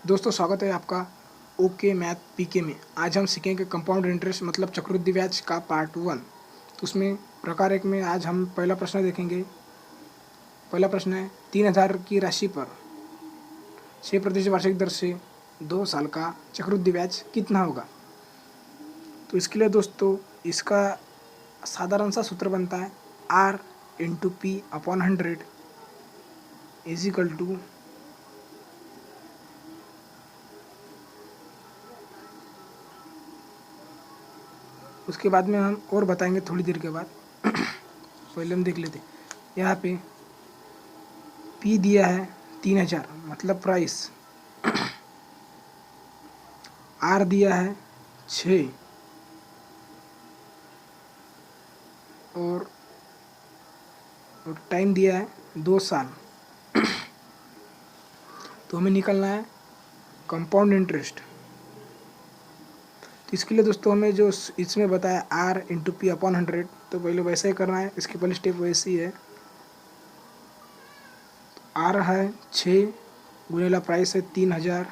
दोस्तों स्वागत है आपका ओके मैथ पीके में। आज हम सीखेंगे कंपाउंड इंटरेस्ट मतलब चक्रवृद्धि ब्याज का पार्ट 1। तो उसमें प्रकार एक में आज हम पहला प्रश्न देखेंगे। पहला प्रश्न है 3000 की राशि पर 6% वार्षिक दर से 2 साल का चक्रवृद्धि ब्याज कितना होगा। तो इसके लिए दोस्तों इसका साधारण सा सूत्र बनता है R/P/100 इज इक्वल टू उसके बाद में हम और बताएंगे थोड़ी देर के बाद। पहले हम देख लेते हैं। यहाँ पे P दिया है 3000 मतलब प्राइस, R दिया है 6 और टाइम दिया है 2 साल। तो हमें निकलना है कंपाउंड इंटरेस्ट। तो इसके लिए दोस्तों हमें जो इसमें बताया R/P/100, तो पहले वैसे ही करना है। इसकी पहली स्टेप वैसी ही है। R है 6 गुणेला प्राइस है 3000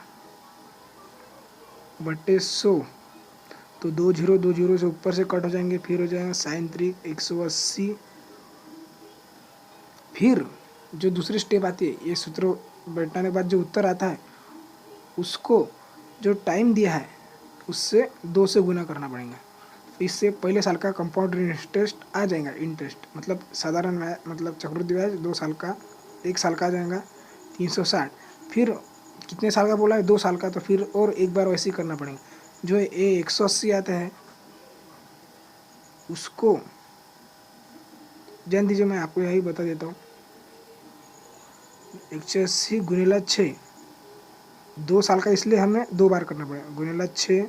बटे 100। तो 2 से ऊपर से कट हो जाएंगे, फिर हो जाएगा sin3 180। फिर जो दूसरी स्टेप आती है, ये सूत्र बैठाने के बाद जो उत्तर आता है उसको जो टाइम दिया है उससे 2 से गुना करना पड़ेगा। इससे पहले साल का कंपाउंड इंटरेस्ट आ जाएगा। इंटरेस्ट मतलब साधारण मतलब चक्रवृद्धि ब्याज 2 साल का, 1 साल का आ जाएगा 360। फिर कितने साल का बोला है, 2 साल का, तो फिर और एक बार वैसे ही करना पड़ेगा। जो ये 180 आता है उसको जान दीजिए, मैं आपको यही बता देता हूँ। 180 गुणेला 6 2 साल का, इसलिए हमें 2 बार करना पड़ेगा। गुणेला 6,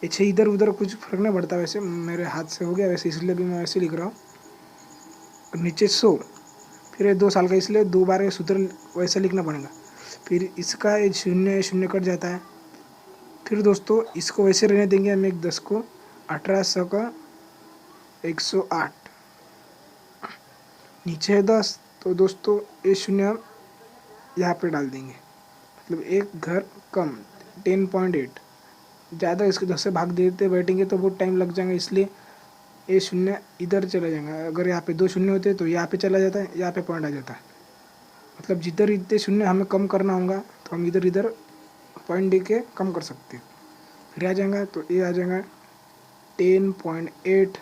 ये 6 इधर उधर कुछ फर्क नहीं पड़ता, वैसे मेरे हाथ से हो गया वैसे, इसलिए भी मैं वैसे लिख रहा हूँ। नीचे 100, फिर ये 2 साल का, इसलिए 2 बार ये सूत्र वैसे लिखना पड़ेगा। फिर इसका ये शून्य शून्य कट जाता है। फिर दोस्तों इसको वैसे रहने देंगे हम, एक 10 को 1800 का 108, नीचे है 10। तो दोस्तों ये शून्य हम यहाँ पे डाल देंगे, मतलब एक घर कम 10.8। ज़्यादा इसको 10 से भाग देते बैठेंगे तो बहुत टाइम लग जाएगा, इसलिए ये शून्य इधर चला जाएगा। अगर यहाँ पे 2 शून्य होते तो यहाँ पे चला जाता है, यहाँ पे पॉइंट आ जाता है। मतलब जिधर इतने शून्य हमें कम करना होगा तो हम इधर इधर पॉइंट दे के कम कर सकते हैं। फिर आ जाएगा, तो ये आ जाएगा 10.8।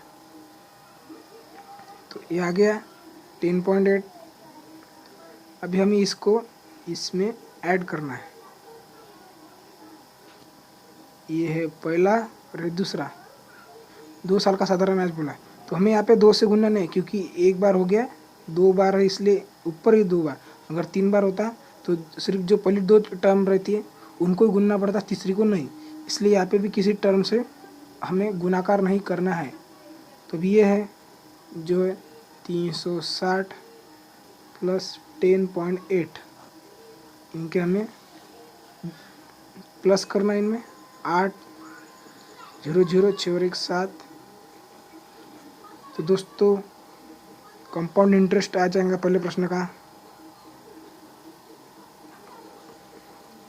तो ये आ गया 10.8। अभी हमें इसको इसमें ऐड करना है। ये है पहला और ये दूसरा। 2 साल का साधारण ब्याज बोला है, तो हमें यहाँ पे 2 से गुणना नहीं, क्योंकि एक बार हो गया, 2 बार है इसलिए ऊपर ही 2 बार। अगर 3 बार होता तो सिर्फ जो पहली 2 टर्म रहती है उनको ही गुनना पड़ता, तीसरी को नहीं। इसलिए यहाँ पे भी किसी टर्म से हमें गुणाकार नहीं करना है। तो भी ये है जो है 360 प्लस 10.8, इनके हमें प्लस करना है। इनमें 8 0 0 6 और 1 7। तो दोस्तों कंपाउंड इंटरेस्ट आ जाएगा पहले प्रश्न का।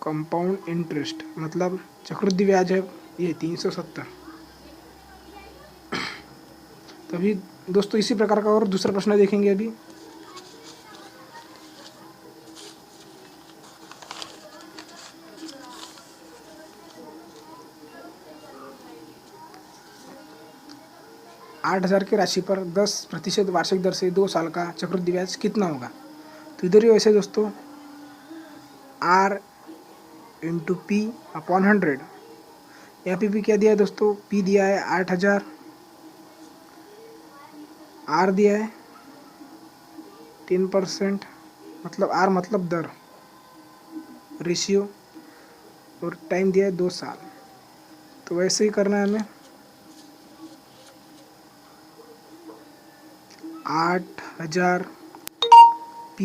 कंपाउंड इंटरेस्ट मतलब चक्रवृद्धि ब्याज है ये 370। तो अभी दोस्तों इसी प्रकार का और दूसरा प्रश्न देखेंगे। अभी 8000 की राशि पर 10% वार्षिक दर से 2 साल का चक्रवृद्धि ब्याज कितना होगा। तो इधर ही वैसे दोस्तों R/P/100, यहाँ पे भी क्या दिया है दोस्तों, P दिया है 8000, R दिया है 10%, मतलब R मतलब दर, रेशियो, और टाइम दिया है 2 साल। तो वैसे ही करना है हमें। 8000 P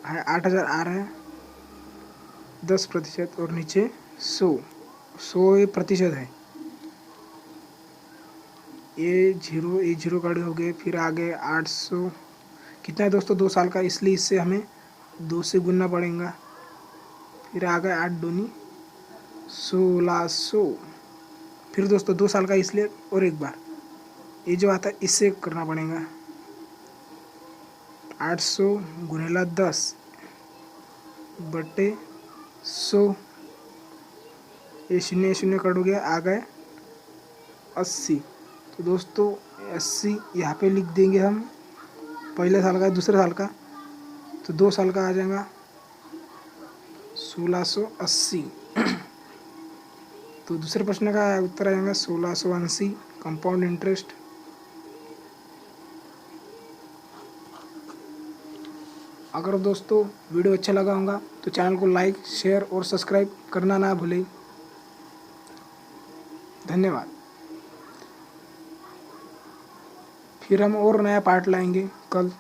है, 8000 R है 10% और नीचे 100 ये प्रतिशत है। ये जीरो गाड़ी हो गए, फिर आगे 800 कितना है दोस्तों, 2 साल का, इसलिए इससे हमें 2 से गुनना पड़ेगा। फिर आ गए 8 दूनी 1600। फिर दोस्तों 2 साल का इसलिए और एक बार ये जो आता है इससे करना पड़ेगा। 800 गुनेला 10 बटे 100। ये शून्य शून्य कट हो गया, आ गए 80। तो दोस्तों 80 यहाँ पे लिख देंगे हम। पहले साल का दूसरे साल का, तो 2 साल का आ जाएगा 1680। तो दूसरे प्रश्न का उत्तर आ जाएगा 1680 कंपाउंड इंटरेस्ट। अगर दोस्तों वीडियो अच्छा लगा होगा तो चैनल को लाइक शेयर और सब्सक्राइब करना ना भूलें। धन्यवाद। फिर हम और नया पार्ट लाएंगे कल।